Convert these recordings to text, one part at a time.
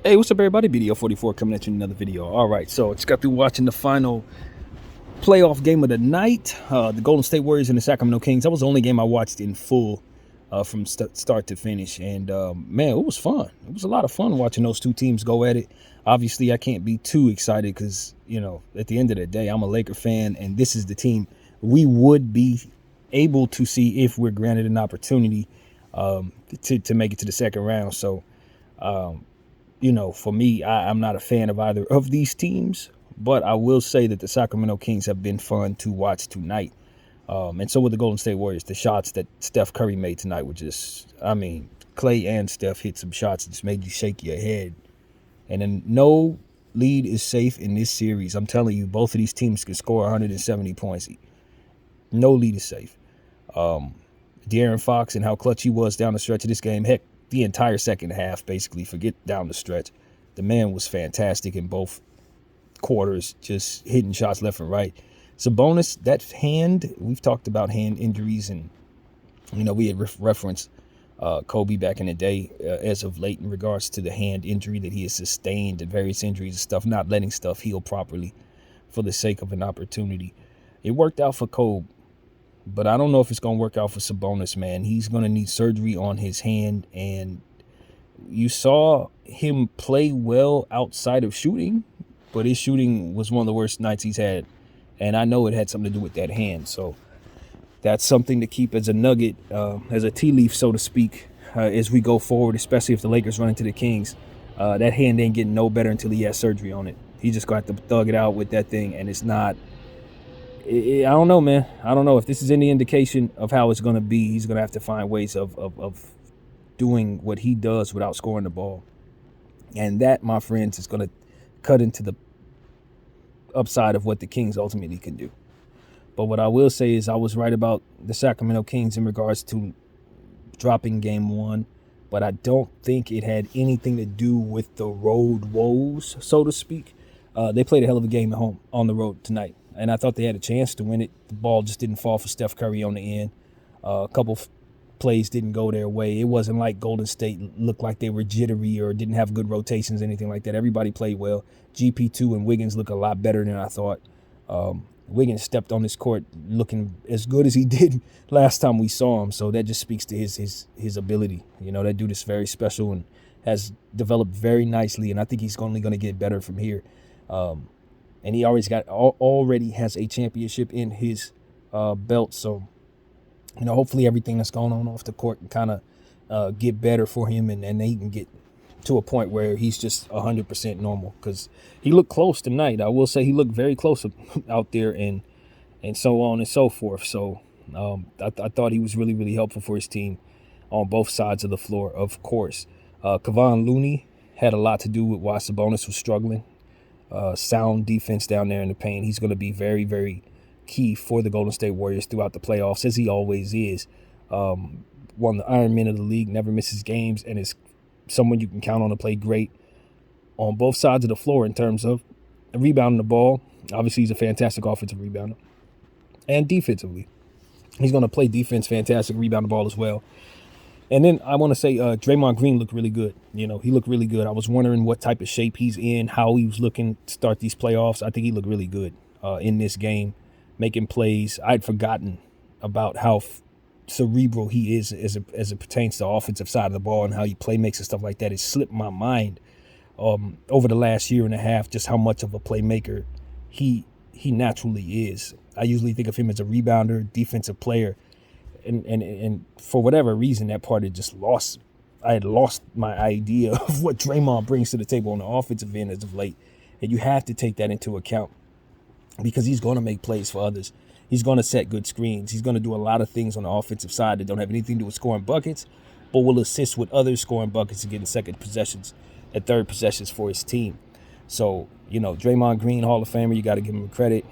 Hey, what's up, everybody? BDO44 coming at you in another video. All right, so just got through watching the final playoff game of the night, the Golden State Warriors and the Sacramento Kings. That was the only game I watched in full from start to finish, and man, it was fun. It was a lot of fun watching those two teams go at it. Obviously, I can't be too excited because, you know, at the end of the day, I'm a Laker fan, and this is the team we would be able to see if we're granted an opportunity to make it to the second round. So, you know, for me, I'm not a fan of either of these teams, but I will say that the Sacramento Kings have been fun to watch tonight. And so with the Golden State Warriors, the shots that Steph Curry made tonight were just, I mean, Clay and Steph hit some shots that just made you shake your head. And then no lead is safe in this series. I'm telling you, both of these teams can score 170 points. No lead is safe. De'Aaron Fox and how clutch he was down the stretch of this game. Heck, the entire second half, basically, forget down the stretch. The man was fantastic in both quarters, just hitting shots left and right. Sabonis, that hand, we've talked about hand injuries, and, you know, we had referenced Kobe back in the day as of late in regards to the hand injury that he has sustained and various injuries and stuff, not letting stuff heal properly for the sake of an opportunity. It worked out for Kobe, but I don't know if it's going to work out for Sabonis, man. He's going to need surgery on his hand, and you saw him play well outside of shooting, but his shooting was one of the worst nights he's had, and I know it had something to do with that hand. So that's something to keep as a nugget, as a tea leaf, so to speak, as we go forward, especially if the Lakers run into the Kings. That hand ain't getting no better until he has surgery on it. He just got to thug it out with that thing, and it's not... I don't know, man. I don't know if this is any indication of how it's going to be. He's going to have to find ways of doing what he does without scoring the ball. And that, my friends, is going to cut into the upside of what the Kings ultimately can do. But what I will say is I was right about the Sacramento Kings in regards to dropping game one. But I don't think it had anything to do with the road woes, so to speak. They played a hell of a game at home on the road tonight, and I thought they had a chance to win it. The ball just didn't fall for Steph Curry on the end. A couple plays didn't go their way. It wasn't like Golden State looked like they were jittery or didn't have good rotations, anything like that. Everybody played well. GP2 and Wiggins look a lot better than I thought. Wiggins stepped on this court looking as good as he did last time we saw him, so that just speaks to his ability. You know, that dude is very special and has developed very nicely, and I think he's only going to get better from here. And he already has a championship in his belt. So, you know, hopefully everything that's going on off the court can kind of get better for him, and he can get to a point where he's just 100% normal, because he looked close tonight. I will say he looked very close out there, and so on and so forth. So I thought he was really, really helpful for his team on both sides of the floor, of course. Kevon Looney had a lot to do with why Sabonis was struggling. Sound defense down there in the paint. He's going to be very, very key for the Golden State Warriors throughout the playoffs, as he always is. One of the Iron Men of the league, never misses games, and is someone you can count on to play great on both sides of the floor in terms of rebounding the ball. Obviously, he's a fantastic offensive rebounder. And defensively, he's going to play defense, fantastic, rebound the ball as well. And then I want to say Draymond Green looked really good. You know, he looked really good. I was wondering what type of shape he's in, how he was looking to start these playoffs. I think he looked really good in this game, making plays. I'd forgotten about how cerebral he is as it pertains to the offensive side of the ball and how he play makes and stuff like that. It slipped my mind over the last year and a half just how much of a playmaker he naturally is. I usually think of him as a rebounder, defensive player. And for whatever reason, that part had just lost. I had lost my idea of what Draymond brings to the table on the offensive end as of late. And you have to take that into account, because he's going to make plays for others. He's going to set good screens. He's going to do a lot of things on the offensive side that don't have anything to do with scoring buckets, but will assist with others scoring buckets and getting second possessions and third possessions for his team. So, you know, Draymond Green, Hall of Famer, you got to give him credit.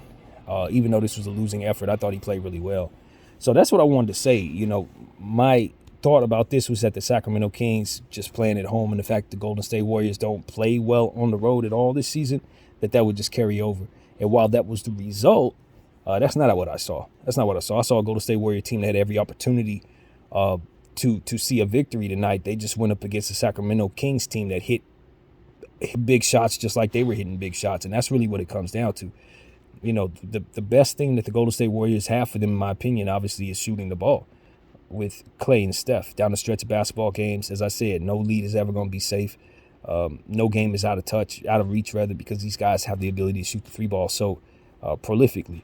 Even though this was a losing effort, I thought he played really well. So that's what I wanted to say. You know, my thought about this was that the Sacramento Kings just playing at home, and the fact the Golden State Warriors don't play well on the road at all this season, that would just carry over. And while that was the result, that's not what I saw. That's not what I saw. I saw a Golden State Warrior team that had every opportunity to see a victory tonight. They just went up against the Sacramento Kings team that hit big shots just like they were hitting big shots. And that's really what it comes down to. You know, the best thing that the Golden State Warriors have for them, in my opinion, obviously, is shooting the ball with Klay and Steph down the stretch of basketball games. As I said, no lead is ever going to be safe. No game is out of reach, rather, because these guys have the ability to shoot the free ball so prolifically.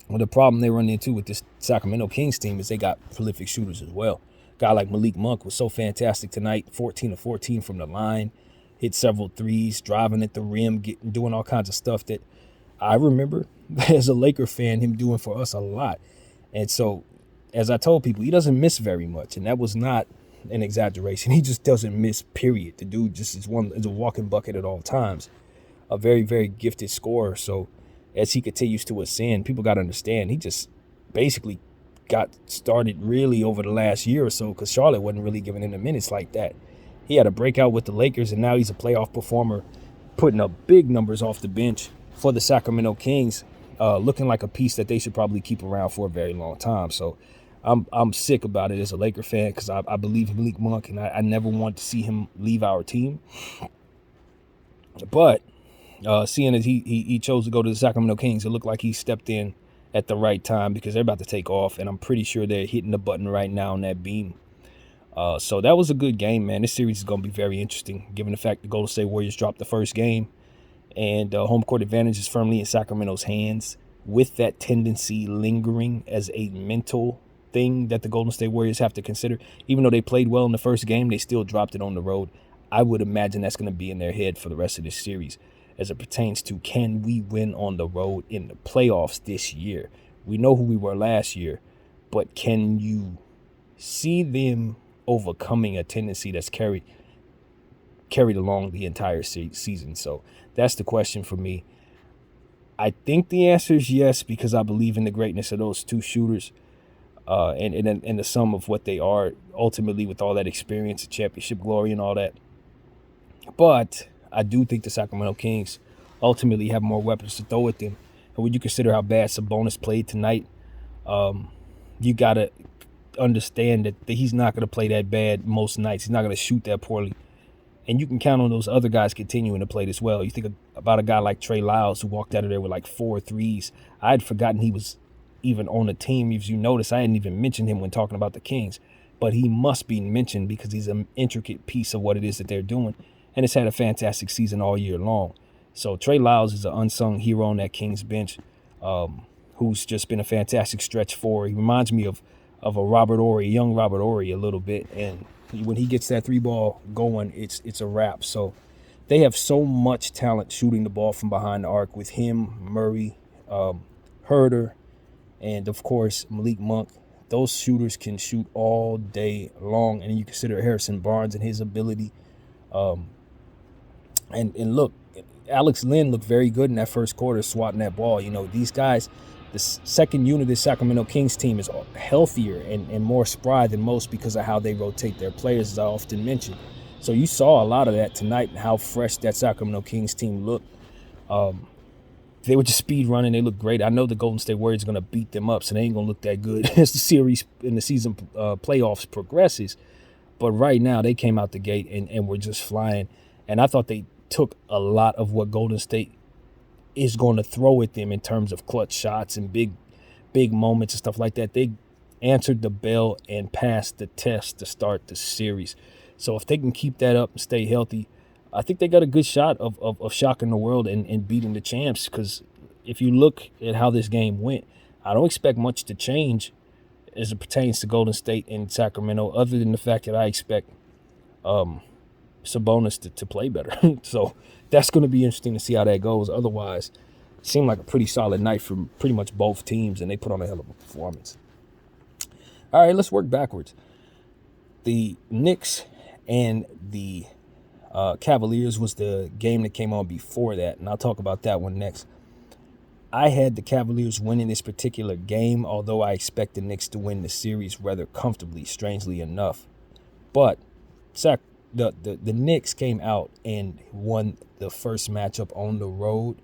Well, the problem they run into with this Sacramento Kings team is they got prolific shooters as well. A guy like Malik Monk was so fantastic tonight, 14 of 14 from the line, hit several threes, driving at the rim, doing all kinds of stuff that I remember as a Laker fan him doing for us a lot. And so, as I told people, he doesn't miss very much, and that was not an exaggeration. He just doesn't miss, period. The dude just is a walking bucket at all times. A very, very gifted scorer. So as he continues to ascend, people got to understand he just basically got started really over the last year or so because Charlotte wasn't really giving him the minutes like that. He had a breakout with the Lakers, and now he's a playoff performer, putting up big numbers off the bench for the Sacramento Kings, looking like a piece that they should probably keep around for a very long time. So I'm sick about it as a Laker fan because I believe in Malik Monk, and I never want to see him leave our team. But seeing as he chose to go to the Sacramento Kings, it looked like he stepped in at the right time because they're about to take off, and I'm pretty sure they're hitting the button right now on that beam. So that was a good game, man. This series is going to be very interesting, given the fact the Golden State Warriors dropped the first game, and home court advantage is firmly in Sacramento's hands, with that tendency lingering as a mental thing that the Golden State Warriors have to consider. Even though they played well in the first game, they still dropped it on the road. I would imagine that's going to be in their head for the rest of this series as it pertains to, can we win on the road in the playoffs this year? We know who we were last year, but can you see them overcoming a tendency that's carried along the entire season? So that's the question for me. I think the answer is yes, because I believe in the greatness of those two shooters and the sum of what they are ultimately with all that experience, championship glory and all that. But I do think the Sacramento Kings ultimately have more weapons to throw at them. And when you consider how bad Sabonis played tonight, you got to understand that he's not going to play that bad most nights. He's not going to shoot that poorly. And you can count on those other guys continuing to play this well. You think about a guy like Trey Lyles, who walked out of there with like 4 threes. I had forgotten he was even on the team. If you notice, I hadn't even mentioned him when talking about the Kings. But he must be mentioned because he's an intricate piece of what it is that they're doing. And it's had a fantastic season all year long. So Trey Lyles is an unsung hero on that Kings bench, who's just been a fantastic stretch forward. He reminds me of a Robert Horry, young Robert Horry a little bit. And when he gets that 3-ball going, it's a wrap. So they have so much talent shooting the ball from behind the arc with him, Murray, Herder, and, of course, Malik Monk. Those shooters can shoot all day long. And you consider Harrison Barnes and his ability. And look, Alex Len looked very good in that first quarter swatting that ball. You know, these guys, the second unit of the Sacramento Kings team is healthier and more spry than most because of how they rotate their players, as I often mention. So you saw a lot of that tonight and how fresh that Sacramento Kings team looked. They were just speed running. They looked great. I know the Golden State Warriors are going to beat them up, so they ain't going to look that good as the series in the season playoffs progresses. But right now, they came out the gate and were just flying. And I thought they took a lot of what Golden State is going to throw at them in terms of clutch shots and big moments and stuff like that. They answered the bell and passed the test to start the series. So if they can keep that up and stay healthy, I think they got a good shot of shocking the world and beating the champs. Because if you look at how this game went, I don't expect much to change as it pertains to Golden State and Sacramento, other than the fact that I expect Sabonis to play better. So that's going to be interesting to see how that goes. Otherwise, it seemed like a pretty solid night from pretty much both teams, and they put on a hell of a performance. All right, let's work backwards. The Knicks and the Cavaliers was the game that came on before that, and I'll talk about that one next. I had the Cavaliers winning this particular game, although I expect the Knicks to win the series rather comfortably, strangely enough. But the Knicks came out and won the first matchup on the road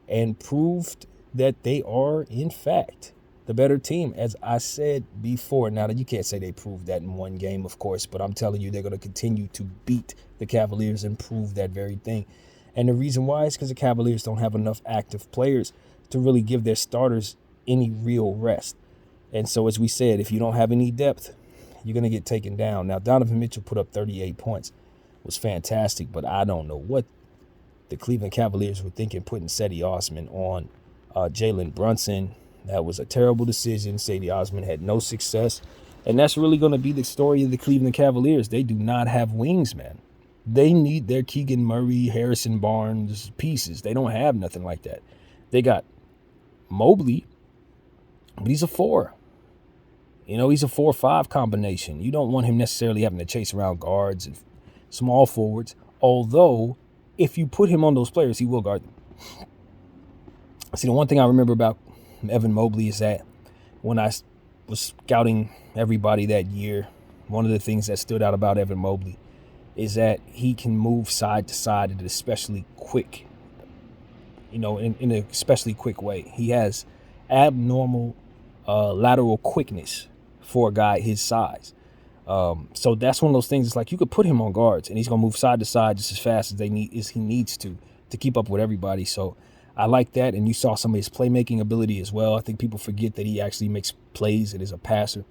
and proved that they are, in fact, the better team, as I said before. Now, that you can't say they proved that in one game, of course, but I'm telling you, they're going to continue to beat the Cavaliers and prove that very thing. And the reason why is because the Cavaliers don't have enough active players to really give their starters any real rest. And so, as we said, if you don't have any depth, you're going to get taken down. Now, Donovan Mitchell put up 38 points. It was fantastic, but I don't know what the Cleveland Cavaliers were thinking putting Cedi Osman on Jalen Brunson. That was a terrible decision. Cedi Osman had no success. And that's really going to be the story of the Cleveland Cavaliers. They do not have wings, man. They need their Keegan Murray, Harrison Barnes pieces. They don't have nothing like that. They got Mobley, but he's a 4. You know, he's a 4-5 combination. You don't want him necessarily having to chase around guards and small forwards. Although, if you put him on those players, he will guard them. See, the one thing I remember about Evan Mobley is that when I was scouting everybody that year, one of the things that stood out about Evan Mobley is that he can move side to side at especially quick, in an especially quick way. He has abnormal lateral quickness for a guy his size. So that's one of those things. It's like you could put him on guards and he's going to move side to side just as fast as he needs to keep up with everybody. So I like that. And you saw some of his playmaking ability as well. I think people forget that he actually makes plays and is a passer.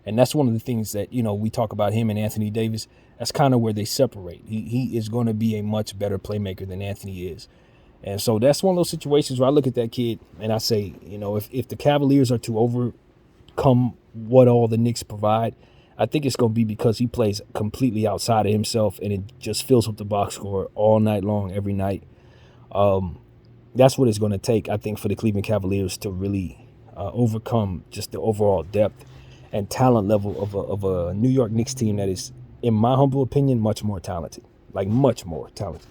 And that's one of the things that, we talk about him and Anthony Davis. That's kind of where they separate. He is going to be a much better playmaker than Anthony is. And so that's one of those situations where I look at that kid and I say, if the Cavaliers are to overcome what all the Knicks provide, I think it's going to be because he plays completely outside of himself and it just fills up the box score all night long, every night. That's what it's going to take, I think, for the Cleveland Cavaliers to really overcome just the overall depth and talent level of a New York Knicks team that is, in my humble opinion, much more talented. Like, much more talented.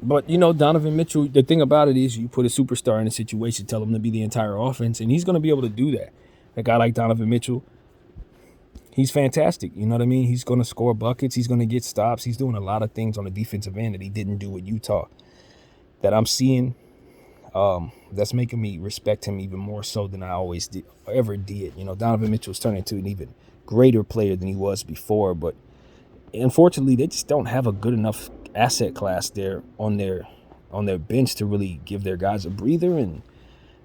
But, Donovan Mitchell, the thing about it is you put a superstar in a situation, tell him to be the entire offense, and he's going to be able to do that. A guy like Donovan Mitchell, he's fantastic. You know what I mean? He's going to score buckets. He's going to get stops. He's doing a lot of things on the defensive end that he didn't do at Utah that I'm seeing. That's making me respect him even more so than I ever did. Donovan Mitchell's turning into an even greater player than he was before, but unfortunately, they just don't have a good enough asset class there on their bench to really give their guys a breather, and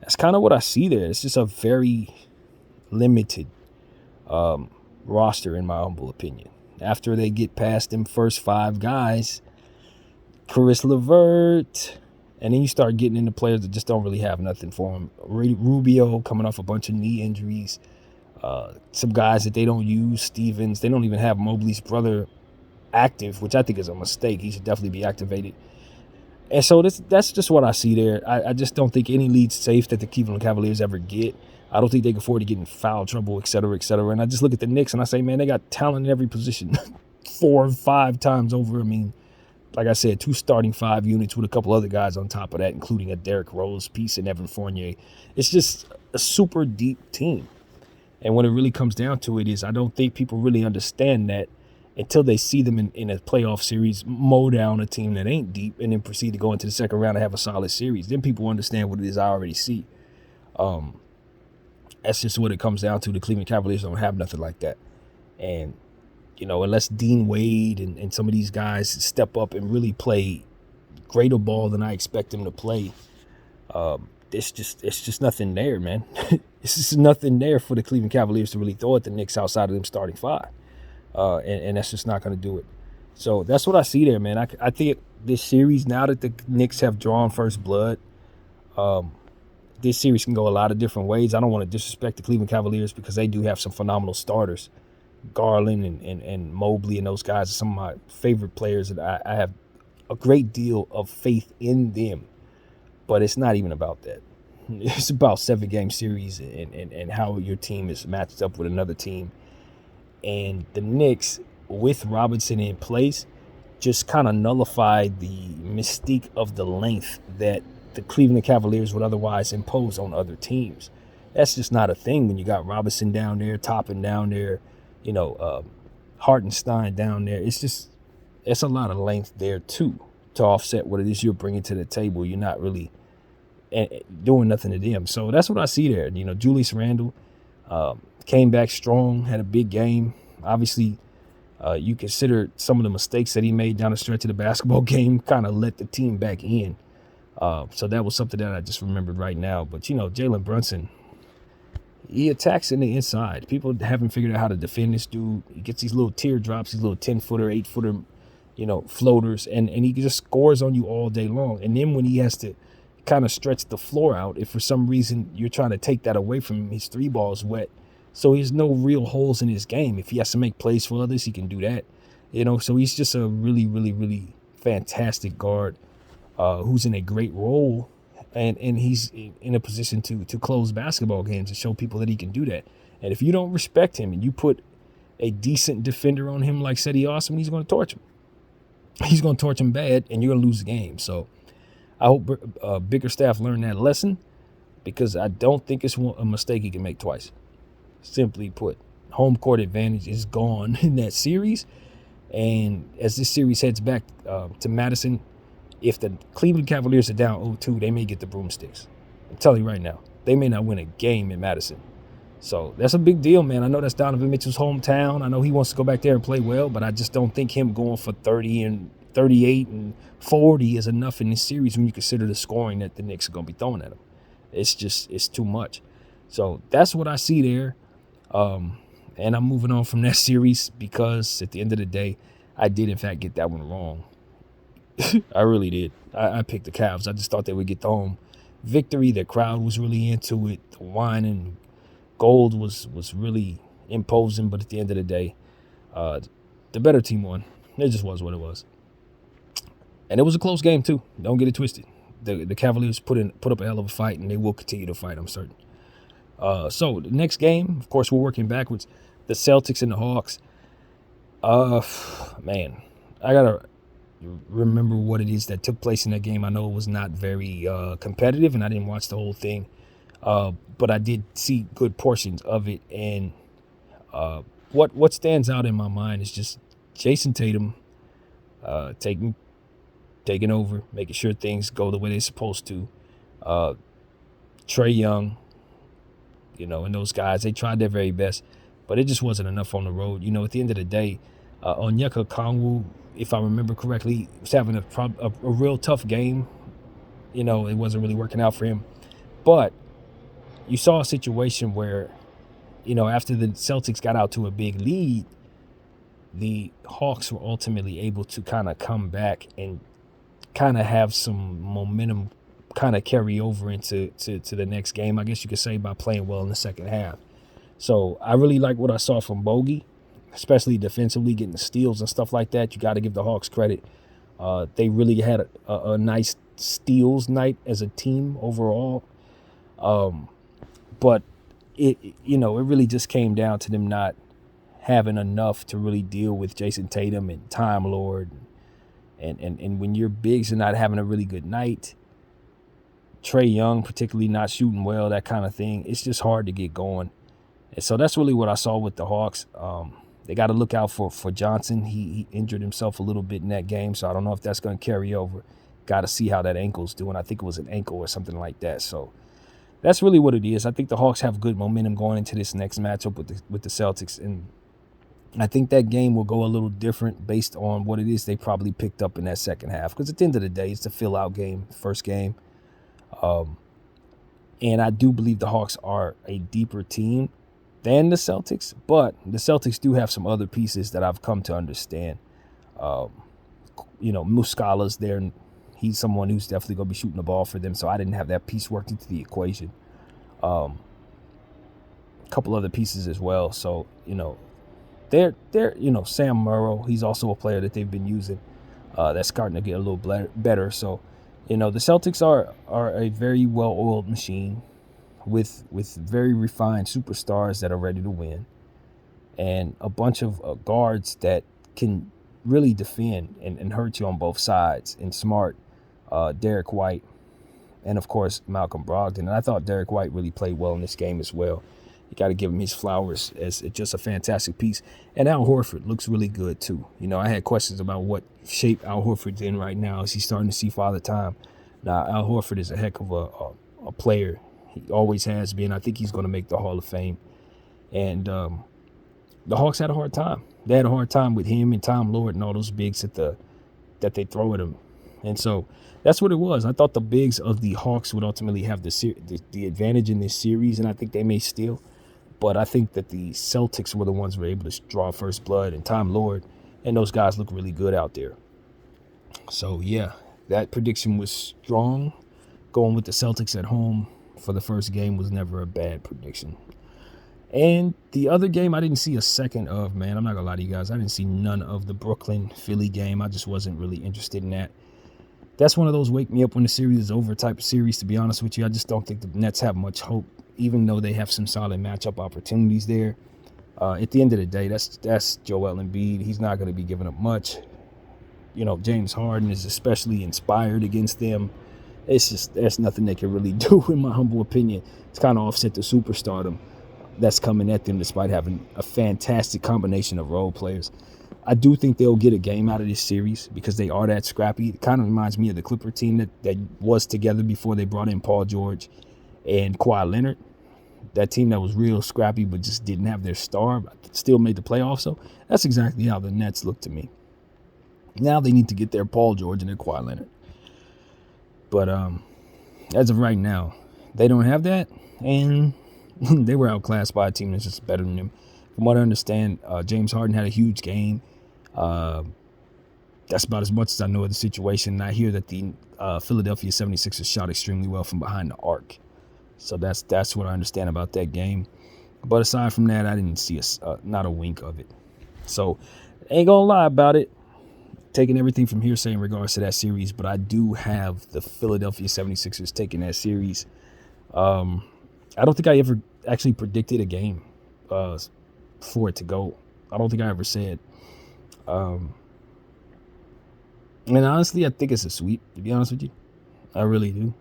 that's kind of what I see there. It's just a very limited roster, in my humble opinion. After they get past them first 5 guys, Caris LeVert, and then you start getting into players that just don't really have nothing for them. Rubio coming off a bunch of knee injuries. Some guys that they don't use, Stevens. They don't even have Mobley's brother active, which I think is a mistake. He should definitely be activated. And so that's just what I see there. I just don't think any lead's safe that the Cleveland Cavaliers ever get. I don't think they can afford to get in foul trouble, et cetera, et cetera. And I just look at the Knicks and I say, man, they got talent in every position 4 or 5 times over. I mean, like I said, 2 starting 5 units with a couple other guys on top of that, including a Derrick Rose piece and Evan Fournier. It's just a super deep team. And when it really comes down to it is I don't think people really understand that until they see them in a playoff series mow down a team that ain't deep and then proceed to go into the second round and have a solid series. Then people understand what it is I already see. That's just what it comes down to. The Cleveland Cavaliers don't have nothing like that. And, unless Dean Wade and some of these guys step up and really play greater ball than I expect them to play, it's just nothing there, man. It's just nothing there for the Cleveland Cavaliers to really throw at the Knicks outside of them starting 5. And that's just not going to do it. So that's what I see there, man. I think this series, now that the Knicks have drawn first blood, this series can go a lot of different ways. I don't want to disrespect the Cleveland Cavaliers because they do have some phenomenal starters. Garland and Mobley and those guys are some of my favorite players that I have a great deal of faith in them. But it's not even about that. It's about 7-game series and how your team is matched up with another team. And the Knicks, with Robinson in place, just kind of nullified the mystique of the length that the Cleveland Cavaliers would otherwise impose on other teams. That's just not a thing when you got Robinson down there, Toppin down there, Hartenstein down there. It's a lot of length there, too, to offset what it is you're bringing to the table. You're not really and doing nothing to them. So that's what I see there. You know, Julius Randle came back strong, had a big game. Obviously, you consider some of the mistakes that he made down the stretch of the basketball game kind of let the team back in. So that was something that I just remembered right now. But, you know, Jalen Brunson, he attacks in the inside. People haven't figured out how to defend this dude. He gets these little teardrops, these little 10-footer, 8-footer, you know, floaters, and he just scores on you all day long. And then when he has to kind of stretch the floor out, if for some reason you're trying to take that away from him, his three ball's wet. So there's no real holes in his game. If he has to make plays for others, he can do that. You know, so he's just a really, really, really fantastic guard who's in a great role. And he's in a position to close basketball games and show people that he can do that. And if you don't respect him and you put a decent defender on him like Cedi Osman, he's going to torch him. He's going to torch him bad, and you're going to lose the game. So I hope Bickerstaff learned that lesson, because I don't think it's a mistake he can make twice. Simply put, home court advantage is gone in that series. And as this series heads back to Madison, if the Cleveland Cavaliers are down 0-2, they may get the broomsticks. I'm telling you right now, they may not win a game in Madison. So that's a big deal, man. I know that's Donovan Mitchell's hometown. I know he wants to go back there and play well, but I just don't think him going for 30 and 38 and 40 is enough in this series when you consider the scoring that the Knicks are going to be throwing at him. It's too much. So that's what I see there. And I'm moving on from that series because at the end of the day, I did, in fact, get that one wrong. I really did. I picked the Cavs. I just thought they would get the home victory. The crowd was really into it. The wine and gold was really imposing. But at the end of the day, the better team won. It just was what it was. And it was a close game, too. Don't get it twisted. The Cavaliers put up a hell of a fight, and they will continue to fight, I'm certain. So the next game, of course, we're working backwards. The Celtics and the Hawks. Man, I got to remember what it is that took place in that game. I know it was not very competitive, and I didn't watch the whole thing. But I did see good portions of it. And what stands out in my mind is just Jason Tatum taking over, making sure things go the way they're supposed to. Trae Young, you know, and those guys, they tried their very best, but it just wasn't enough on the road. You know, at the end of the day, Onyeka Okongwu, if I remember correctly, was having a real tough game. You know, it wasn't really working out for him. But you saw a situation where, you know, after the Celtics got out to a big lead, the Hawks were ultimately able to kind of come back and kind of have some momentum kind of carry over into the next game, I guess you could say, by playing well in the second half. So I really like what I saw from Bogey, especially defensively, getting the steals and stuff like that. You got to give the Hawks credit. They really had a nice steals night as a team overall. But it really just came down to them not having enough to really deal with Jason Tatum and Time Lord. And when your bigs are not having a really good night, Trae Young particularly not shooting well, that kind of thing, it's just hard to get going. And so that's really what I saw with the Hawks. They got to look out for Johnson. He injured himself a little bit in that game, so I don't know if that's going to carry over. Got to see how that ankle's doing. I think it was an ankle or something like that. So that's really what it is. I think the Hawks have good momentum going into this next matchup with the Celtics, and I think that game will go a little different based on what it is they probably picked up in that second half. Because at the end of the day, it's a fill-out game, first game. And I do believe the Hawks are a deeper team than the Celtics, but the Celtics do have some other pieces that I've come to understand. Muscala's there, and he's someone who's definitely going to be shooting the ball for them, so I didn't have that piece worked into the equation. A couple other pieces as well, so, they're Sam Morrow, he's also a player that they've been using that's starting to get a little better, so the Celtics are a very well-oiled machine with very refined superstars that are ready to win, and a bunch of guards that can really defend and hurt you on both sides. And Smart, Derek White, and of course Malcolm Brogdon. And I thought Derek White really played well in this game as well. You got to give him his flowers as just a fantastic piece. And Al Horford looks really good too. I had questions about what shape Al Horford's in right now. Is he starting to see Father Time? Now, Al Horford is a heck of a player. He always has been. I think he's going to make the Hall of Fame. And the Hawks had a hard time. They had a hard time with him and Tom Lord and all those bigs that they throw at him. And so that's what it was. I thought the bigs of the Hawks would ultimately have the advantage in this series, and I think they may still. But I think that the Celtics were the ones who were able to draw first blood, and Tom Lord and those guys look really good out there. So, yeah, that prediction was strong. Going with the Celtics at home for the first game was never a bad prediction. And the other game I didn't see a second of, man. I'm not going to lie to you guys. I didn't see none of the Brooklyn-Philly game. I just wasn't really interested in that. That's one of those wake me up when the series is over type of series, to be honest with you. I just don't think the Nets have much hope, even though they have some solid matchup opportunities there. At the end of the day, that's Joel Embiid. He's not going to be giving up much. James Harden is especially inspired against them. It's just, there's nothing they can really do, in my humble opinion. It's kind of offset the superstardom that's coming at them despite having a fantastic combination of role players. I do think they'll get a game out of this series because they are that scrappy. It kind of reminds me of the Clipper team that was together before they brought in Paul George and Kawhi Leonard. That team that was real scrappy but just didn't have their star, but still made the playoffs. So that's exactly how the Nets look to me. Now they need to get their Paul George and their Kawhi Leonard. But as of right now, they don't have that, and they were outclassed by a team that's just better than them. From what I understand, James Harden had a huge game. That's about as much as I know of the situation. And I hear that the Philadelphia 76ers shot extremely well from behind the arc. So that's what I understand about that game. But aside from that, I didn't see not a wink of it. So ain't gonna lie about it. Taking everything from hearsay in regards to that series, but I do have the Philadelphia 76ers taking that series. I don't think I ever actually predicted a game for it to go. I don't think I ever said. And honestly, I think it's a sweep, to be honest with you. I really do.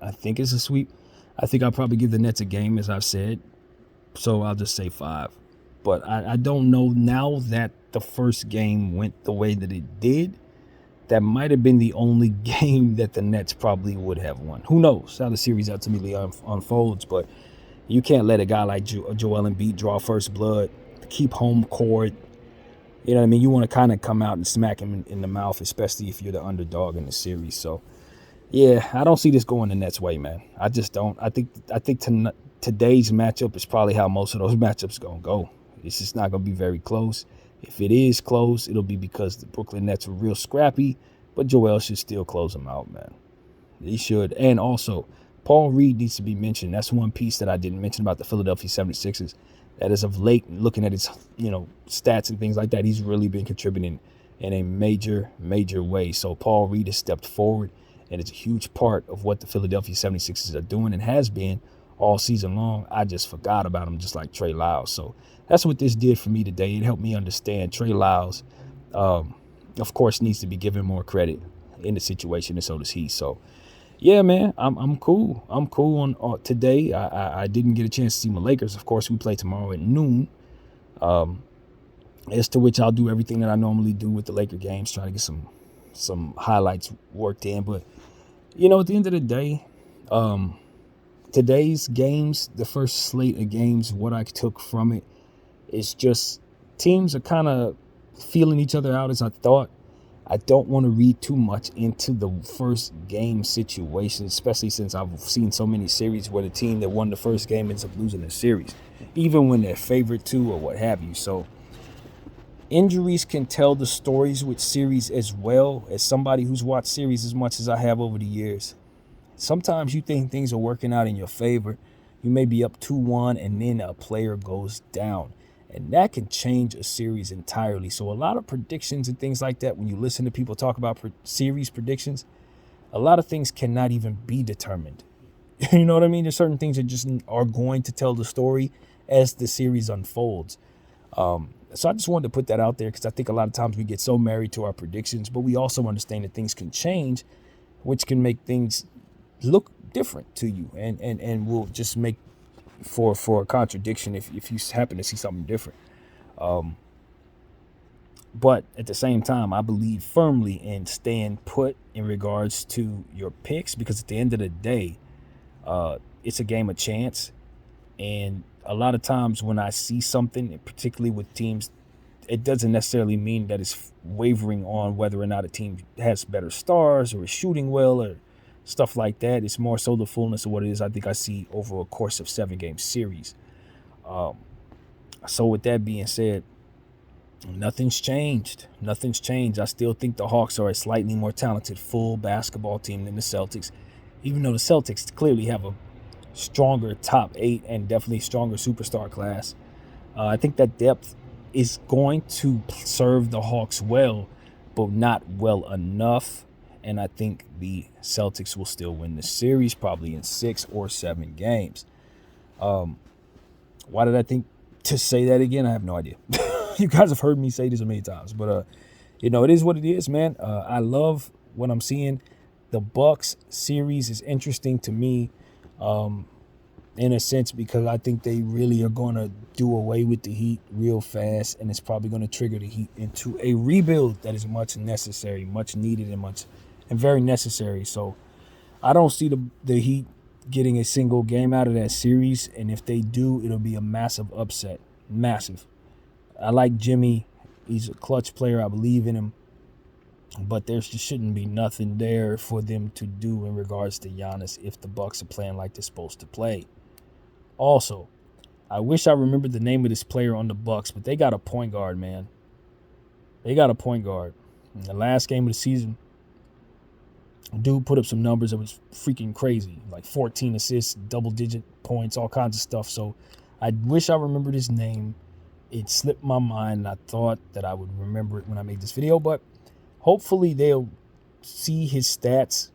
I think it's a sweep. I think I'll probably give the Nets a game, as I've said. So I'll just say 5. But I don't know, now that the first game went the way that it did, that might have been the only game that the Nets probably would have won. Who knows how the series ultimately unfolds, but you can't let a guy like Joel Embiid draw first blood, keep home court. You know what I mean? You want to kind of come out and smack him in the mouth, especially if you're the underdog in the series. So, yeah, I don't see this going the Nets' way, man. I just don't. I think today's matchup is probably how most of those matchups going to go. It's just not going to be very close. If it is close, it'll be because the Brooklyn Nets are real scrappy, but Joel should still close them out, man. He should. And also, Paul Reed needs to be mentioned. That's one piece that I didn't mention about the Philadelphia 76ers. That as of late, looking at his, stats and things like that, he's really been contributing in a major, major way. So Paul Reed has stepped forward, and it's a huge part of what the Philadelphia 76ers are doing and has been all season long. I just forgot about him, just like Trey Lyles. So that's what this did for me today. It helped me understand Trey Lyles, of course, needs to be given more credit in the situation, and so does he. So, yeah, man, I'm cool. I'm cool on today. I didn't get a chance to see my Lakers. Of course, we play tomorrow at noon. As to which I'll do everything that I normally do with the Laker games, try to get some highlights worked in. But, at the end of the day, today's games, the first slate of games, what I took from it is just teams are kind of feeling each other out as I thought. I don't want to read too much into the first game situation, especially since I've seen so many series where the team that won the first game ends up losing the series, even when they're favored to or what have you. So injuries can tell the stories with series as well. As somebody who's watched series as much as I have over the years, sometimes you think things are working out in your favor. You may be up 2-1 and then a player goes down. And that can change a series entirely. So a lot of predictions and things like that, when you listen to people talk about series predictions, a lot of things cannot even be determined. You know what I mean? There's certain things that just are going to tell the story as the series unfolds. So I just wanted to put that out there because I think a lot of times we get so married to our predictions, but we also understand that things can change, which can make things look different to you and will just make for a contradiction if you happen to see something different. But at the same time, I believe firmly in staying put in regards to your picks, because at the end of the day, it's a game of chance. And a lot of times when I see something, particularly with teams, it doesn't necessarily mean that it's wavering on whether or not a team has better stars or is shooting well or stuff like that. It's more so the fullness of what it is I think I see over a course of 7-game series. So with that being said, nothing's changed. Nothing's changed. I still think the Hawks are a slightly more talented full basketball team than the Celtics, even though the Celtics clearly have a stronger top 8 and definitely stronger superstar class. I think that depth is going to serve the Hawks well, but not well enough. And I think the Celtics will still win the series, probably in 6 or 7 games. Why did I think to say that again? I have no idea. You guys have heard me say this a million times, but it is what it is, man. I love what I'm seeing. The Bucks series is interesting to me, in a sense, because I think they really are going to do away with the Heat real fast, and it's probably going to trigger the Heat into a rebuild that is much necessary, much needed, and very necessary. So I don't see the Heat getting a single game out of that series, and if they do, it'll be a massive upset. Massive. I like Jimmy. He's a clutch player. I believe in him. But there just shouldn't be nothing there for them to do in regards to Giannis if the Bucks are playing like they're supposed to play. Also, I wish I remembered the name of this player on the Bucks, but they got a point guard, man. They got a point guard. In the last game of the season, dude put up some numbers that was freaking crazy, like 14 assists, double-digit points, all kinds of stuff. So I wish I remembered his name. It slipped my mind, and I thought that I would remember it when I made this video, but hopefully they'll see his stats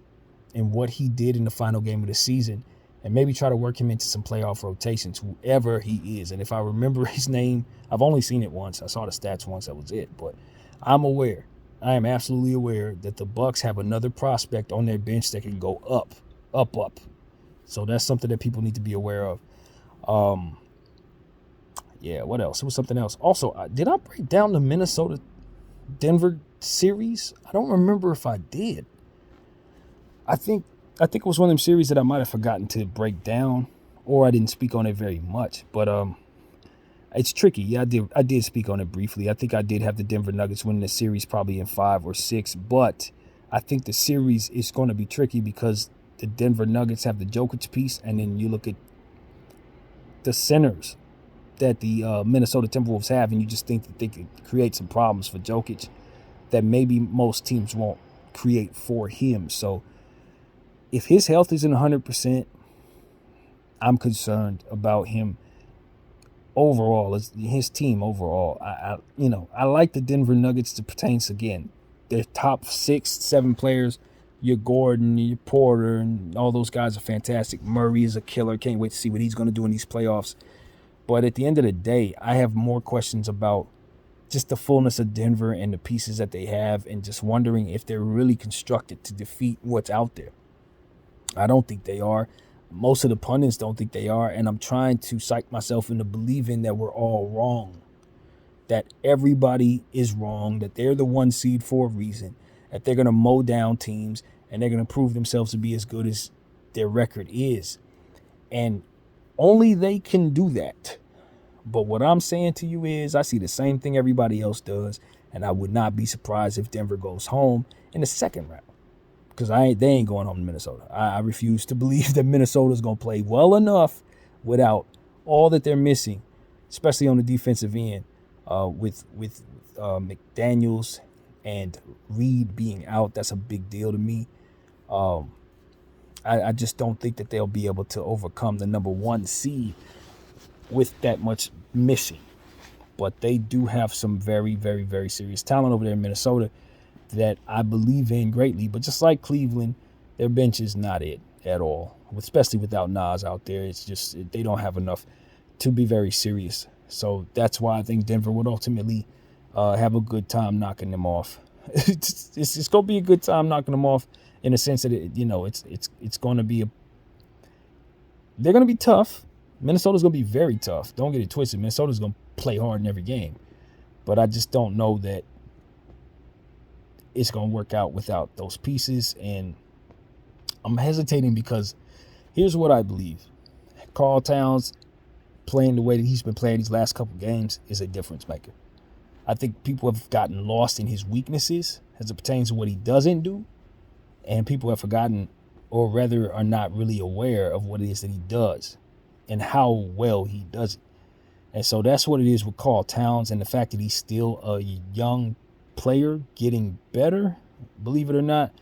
and what he did in the final game of the season and maybe try to work him into some playoff rotations, whoever he is. And if I remember his name, I've only seen it once. I saw the stats once. That was it. But I'm aware. I am absolutely aware that the Bucks have another prospect on their bench that can go up. So that's something that people need to be aware of. Yeah, what else? It was something else. Also, did I break down the Minnesota-Denver series? I don't remember if I did. I think it was one of them series that I might have forgotten to break down, or I didn't speak on it very much. But it's tricky. Yeah, I did speak on it briefly. I think I did have the Denver Nuggets winning the series probably in 5 or 6, but I think the series is going to be tricky because the Denver Nuggets have the Jokic piece, and then you look at the centers that the Minnesota Timberwolves have, and you just think that they could create some problems for Jokic that maybe most teams won't create for him. So if his health isn't 100%, I'm concerned about him overall, his team overall. I like the Denver Nuggets to pertain to, again, their top 6, 7 players. Your Gordon, your Porter, and all those guys are fantastic. Murray is a killer. Can't wait to see what he's going to do in these playoffs. But at the end of the day, I have more questions about just the fullness of Denver and the pieces that they have, and just wondering if they're really constructed to defeat what's out there. I don't think they are. Most of the pundits don't think they are, and I'm trying to psych myself into believing that we're all wrong, that everybody is wrong, that they're the 1 seed for a reason, that they're going to mow down teams, and they're going to prove themselves to be as good as their record is. And only they can do that. But what I'm saying to you is I see the same thing everybody else does, and I would not be surprised if Denver goes home in the second round, because they ain't going home to Minnesota. I refuse to believe that Minnesota's going to play well enough without all that they're missing, especially on the defensive end, with McDaniels and Reed being out. That's a big deal to me. I just don't think that they'll be able to overcome the number 1 seed with that much missing. But they do have some very, very, very serious talent over there in Minnesota that I believe in greatly. But just like Cleveland, their bench is not it at all, especially without Nas out there. It's just they don't have enough to be very serious. So that's why I think Denver would ultimately have a good time knocking them off. It's going to be a good time knocking them off in the sense that it's going to be they're going to be tough. Minnesota's going to be very tough. Don't get it twisted. Minnesota's going to play hard in every game. But I just don't know that it's going to work out without those pieces. And I'm hesitating because here's what I believe. Karl Towns playing the way that he's been playing these last couple games is a difference maker. I think people have gotten lost in his weaknesses as it pertains to what he doesn't do. And people have forgotten, or rather are not really aware of what it is that he does and how well he does it. And so that's what it is with Karl Towns, and the fact that he's still a young player getting better, believe it or not,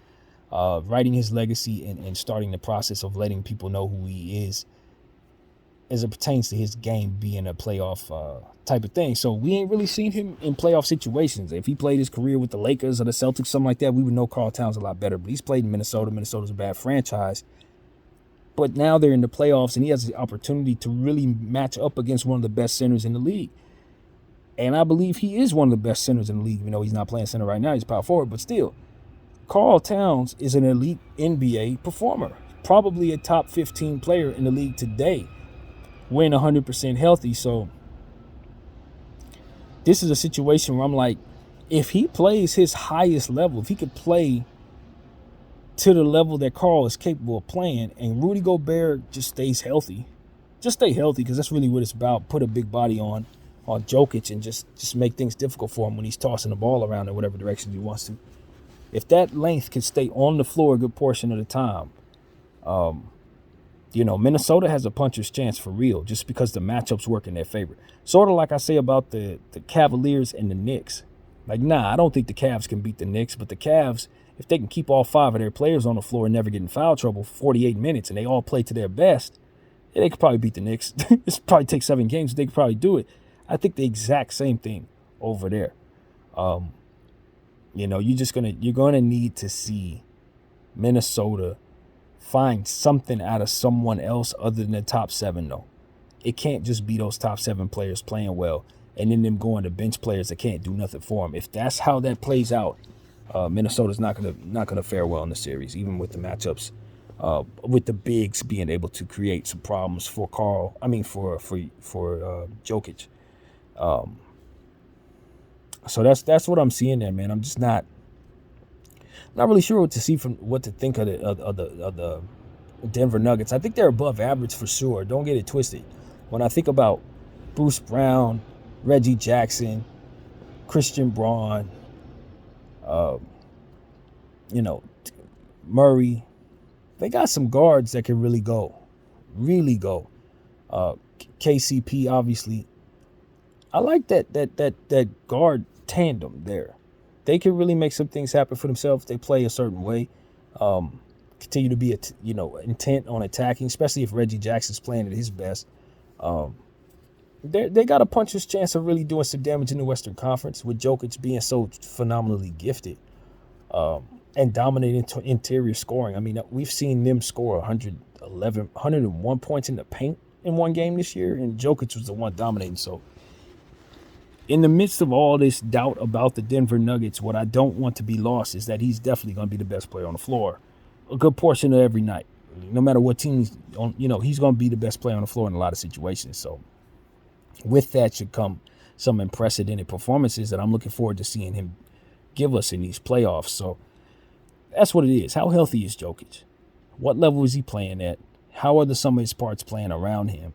writing his legacy and starting the process of letting people know who he is as it pertains to his game being a playoff type of thing. So we ain't really seen him in playoff situations. If he played his career with the Lakers or the Celtics, something like that, we would know Karl Towns a lot better. But he's played in Minnesota. Minnesota's a bad franchise. But now they're in the playoffs, and he has the opportunity to really match up against one of the best centers in the league. And I believe he is one of the best centers in the league. You know, he's not playing center right now. He's power forward. But still, Karl Towns is an elite NBA performer. Probably a top 15 player in the league today when 100% healthy. So this is a situation where I'm like, if he plays his highest level, if he could play to the level that Karl is capable of playing, and Rudy Gobert just stays healthy. Just stay healthy, because that's really what it's about. Put a big body on Jokic and just make things difficult for him when he's tossing the ball around in whatever direction he wants to. If that length can stay on the floor a good portion of the time, Minnesota has a puncher's chance for real, just because the matchups work in their favor. Sort of like I say about the Cavaliers and the Knicks. Like, I don't think the Cavs can beat the Knicks, but the Cavs, if they can keep all 5 of their players on the floor and never get in foul trouble for 48 minutes and they all play to their best, they could probably beat the Knicks. It's probably take 7 games, but they could probably do it. I think the exact same thing over there. You're gonna need to see Minnesota find something out of someone else other than the top 7, though. It can't just be those top 7 players playing well and then them going to bench players that can't do nothing for them. If that's how that plays out, Minnesota's not gonna fare well in the series, even with the matchups, with the bigs being able to create some problems for Jokic. So that's what I'm seeing there, man. I'm just not really sure what to think of the Denver Nuggets. I think they're above average for sure. Don't get it twisted. When I think about Bruce Brown, Reggie Jackson, Christian Braun, Murray, they got some guards that can really go. KCP, obviously. I like that guard tandem there. They can really make some things happen for themselves. They play a certain way. Continue to be intent on attacking, especially if Reggie Jackson's playing at his best. They got a puncher's chance of really doing some damage in the Western Conference, with Jokic being so phenomenally gifted and dominating interior scoring. I mean, we've seen them score 101 points in the paint in one game this year, and Jokic was the one dominating. So in the midst of all this doubt about the Denver Nuggets, what I don't want to be lost is that he's definitely going to be the best player on the floor a good portion of every night. No matter what team he's on, he's going to be the best player on the floor in a lot of situations. So with that should come some unprecedented performances that I'm looking forward to seeing him give us in these playoffs. So that's what it is. How healthy is Jokic? What level is he playing at? How are the sum of his parts playing around him?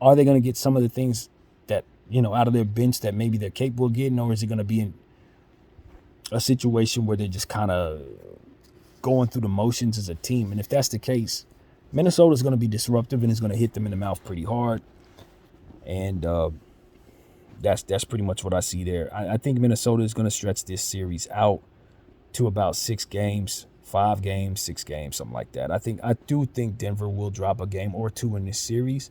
Are they going to get some of the things that, out of their bench that maybe they're capable of getting, or is it going to be in a situation where they're just kind of going through the motions as a team? And if that's the case, Minnesota's going to be disruptive and it's going to hit them in the mouth pretty hard. And that's pretty much what I see there. I think Minnesota is going to stretch this series out to about 6 games, 5 games, 6 games, something like that. I do think Denver will drop a game or 2 in this series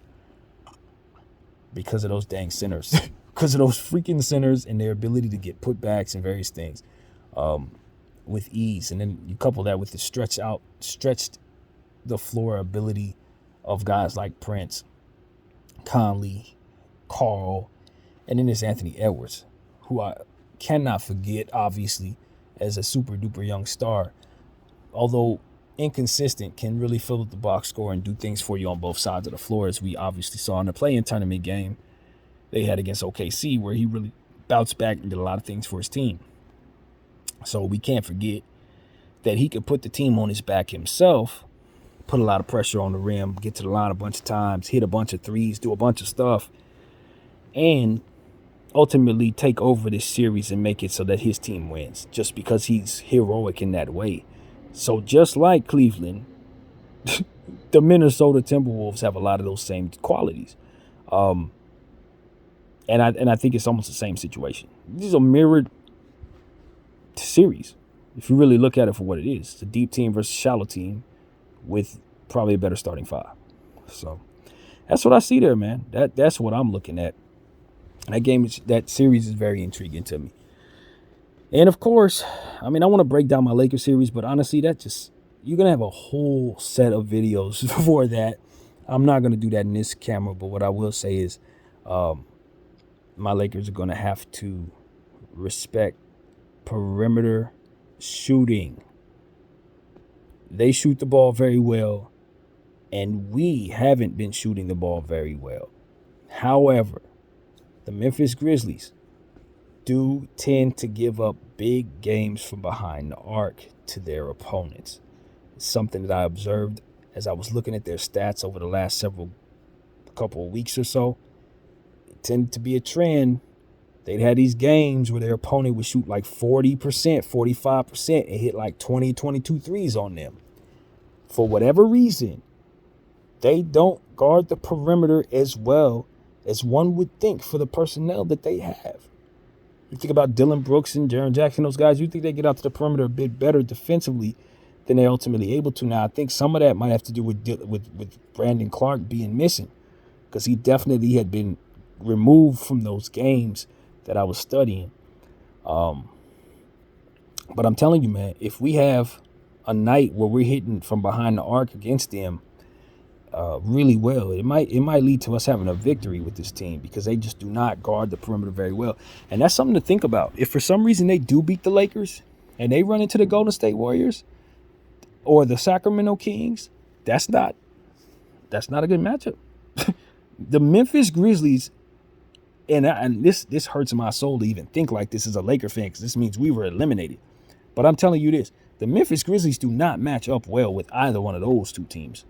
because of those dang centers, because of those freaking centers and their ability to get putbacks and various things with ease. And then you couple that with the stretched the floor ability of guys like Prince, Conley, Karl, and then there's Anthony Edwards, who I cannot forget, obviously, as a super duper young star, although inconsistent, can really fill up the box score and do things for you on both sides of the floor, as we obviously saw in the play-in tournament game they had against OKC, where he really bounced back and did a lot of things for his team. So we can't forget that he could put the team on his back himself, put a lot of pressure on the rim, get to the line a bunch of times, hit a bunch of threes, do a bunch of stuff, and ultimately take over this series and make it so that his team wins just because he's heroic in that way. So just like Cleveland, the Minnesota Timberwolves have a lot of those same qualities. And I think it's almost the same situation. This is a mirrored series. If you really look at it for what it is, it's a deep team versus shallow team with probably a better starting five. So that's what I see there, man. That's what I'm looking at. That series is very intriguing to me. And of course, I mean, I want to break down my Lakers series, but honestly, you're going to have a whole set of videos for that. I'm not going to do that in this camera, but what I will say is my Lakers are going to have to respect perimeter shooting. They shoot the ball very well, and we haven't been shooting the ball very well. However, the Memphis Grizzlies do tend to give up big games from behind the arc to their opponents. It's something that I observed as I was looking at their stats over the last couple of weeks or so. It tended to be a trend. They'd had these games where their opponent would shoot like 40%, 45% and hit like 20, 22 threes on them. For whatever reason, they don't guard the perimeter as well as one would think for the personnel that they have. You think about Dylan Brooks and Jaren Jackson, those guys, you think they get out to the perimeter a bit better defensively than they're ultimately able to. Now, I think some of that might have to do with Brandon Clark being missing, because he definitely had been removed from those games that I was studying. But I'm telling you, man, if we have a night where we're hitting from behind the arc against them really well, it might lead to us having a victory with this team, because they just do not guard the perimeter very well. And that's something to think about. If for some reason they do beat the Lakers and they run into the Golden State Warriors or the Sacramento Kings, that's not a good matchup. The Memphis Grizzlies, and this hurts my soul to even think like this as a Laker fan, because this means we were eliminated. But I'm telling you this, the Memphis Grizzlies do not match up well with either one of those two teams.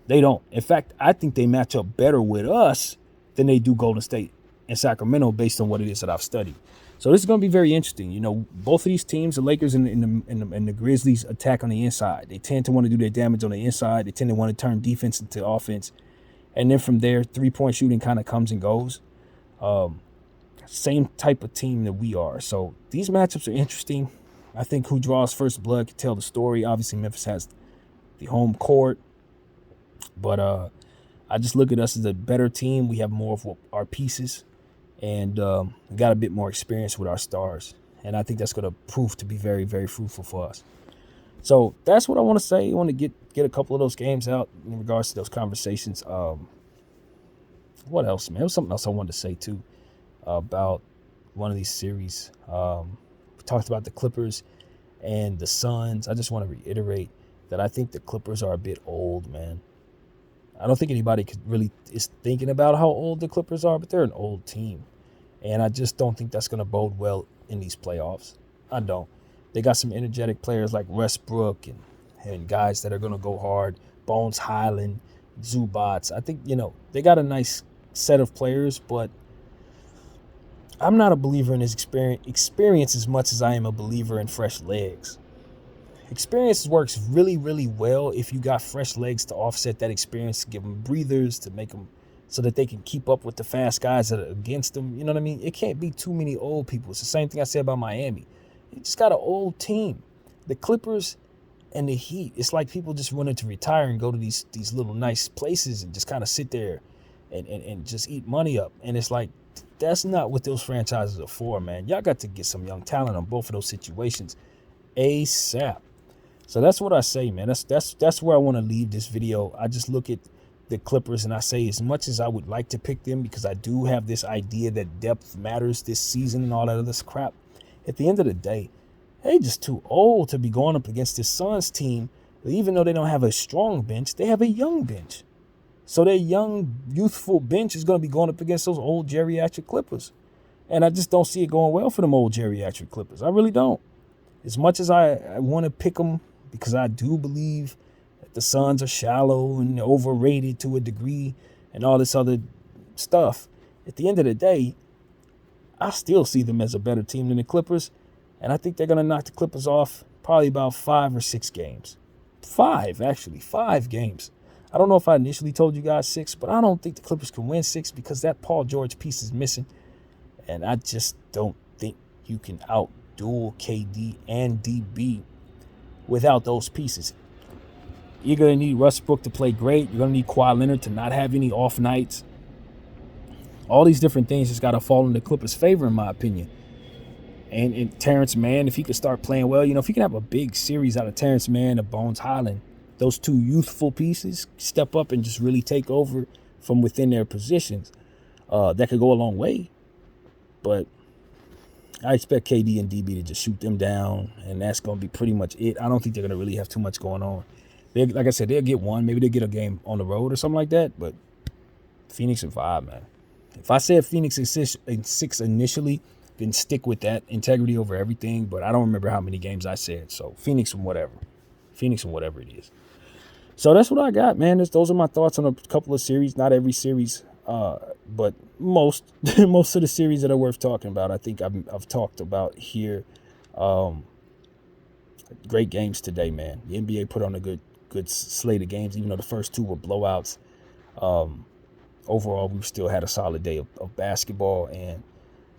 They don't. In fact, I think they match up better with us than they do Golden State and Sacramento, based on what it is that I've studied. So this is going to be very interesting. You know, both of these teams, the Lakers and the Grizzlies, attack on the inside. They tend to want to do their damage on the inside. They tend to want to turn defense into offense. And then from there, three-point shooting kind of comes and goes. Same type of team that we are. So these matchups are interesting. I think who draws first blood can tell the story. Obviously, Memphis has the home court. But I just look at us as a better team. We have more of our pieces, and got a bit more experience with our stars. And I think that's going to prove to be very, very fruitful for us. So that's what I want to say. I want to get a couple of those games out in regards to those conversations. What else, man? There was something else I wanted to say, too, about one of these series. We talked about the Clippers and the Suns. I just want to reiterate that I think the Clippers are a bit old, man. I don't think anybody is thinking about how old the Clippers are, but they're an old team. And I just don't think that's going to bode well in these playoffs. I don't. They got some energetic players like Westbrook and guys that are going to go hard. Bones Highland, Zubats. I think, they got a nice set of players, but I'm not a believer in his experience as much as I am a believer in fresh legs. Experience works really, really well if you got fresh legs to offset that experience, to give them breathers, to make them so that they can keep up with the fast guys that are against them. You know what I mean? It can't be too many old people. It's the same thing I said about Miami. You just got an old team. The Clippers and the Heat, it's like people just wanted to retire and go to these little nice places and just kind of sit there and just eat money up. And it's like, that's not what those franchises are for, man. Y'all got to get some young talent on both of those situations ASAP. So that's what I say, man. That's where I want to leave this video. I just look at the Clippers and I say, as much as I would like to pick them, because I do have this idea that depth matters this season and all that other crap, at the end of the day, they're just too old to be going up against this Suns team. Even though they don't have a strong bench, they have a young bench. So their young, youthful bench is going to be going up against those old geriatric Clippers. And I just don't see it going well for them old geriatric Clippers. I really don't. as much as I want to pick them, because I do believe that the Suns are shallow and overrated to a degree and all this other stuff, at the end of the day, I still see them as a better team than the Clippers. And I think they're going to knock the Clippers off probably about 5 or 6 games. 5 games. I don't know if I initially told you guys 6, but I don't think the Clippers can win 6 because that Paul George piece is missing. And I just don't think you can outduel KD and DB without those pieces. You're going to need Westbrook to play great. You're going to need Kawhi Leonard to not have any off nights. All these different things just got to fall in the Clippers' favor, in my opinion. And Terrence Mann, if he could start playing well, if he can have a big series out of Terrence Mann and Bones Highland, those two youthful pieces step up and just really take over from within their positions, that could go a long way. But I expect KD and DB to just shoot them down, and that's going to be pretty much it. I don't think they're going to really have too much going on. Like I said, they'll get one. Maybe they'll get a game on the road or something like that, but Phoenix in 5, man. If I said Phoenix in 6 initially, then stick with that integrity over everything. But I don't remember how many games I said. So Phoenix and whatever it is. So that's what I got, man. Those are my thoughts on a couple of series. Not every series, but most of the series that are worth talking about, I think I've talked about here. Great games today, man. The NBA put on a good slate of games, even though the first 2 were blowouts. Overall, we still had a solid day of basketball, and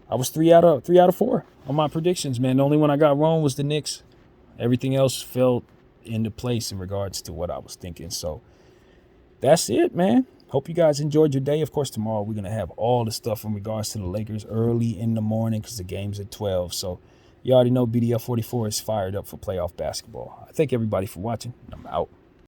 I was 3 out of 4 on my predictions, man. The only one I got wrong was the Knicks. Everything else fell into place in regards to what I was thinking. So that's it, man. Hope you guys enjoyed your day. Of course, tomorrow we're going to have all the stuff in regards to the Lakers early in the morning because the game's at 12. So you already know BDL 44 is fired up for playoff basketball. I thank everybody for watching. I'm out.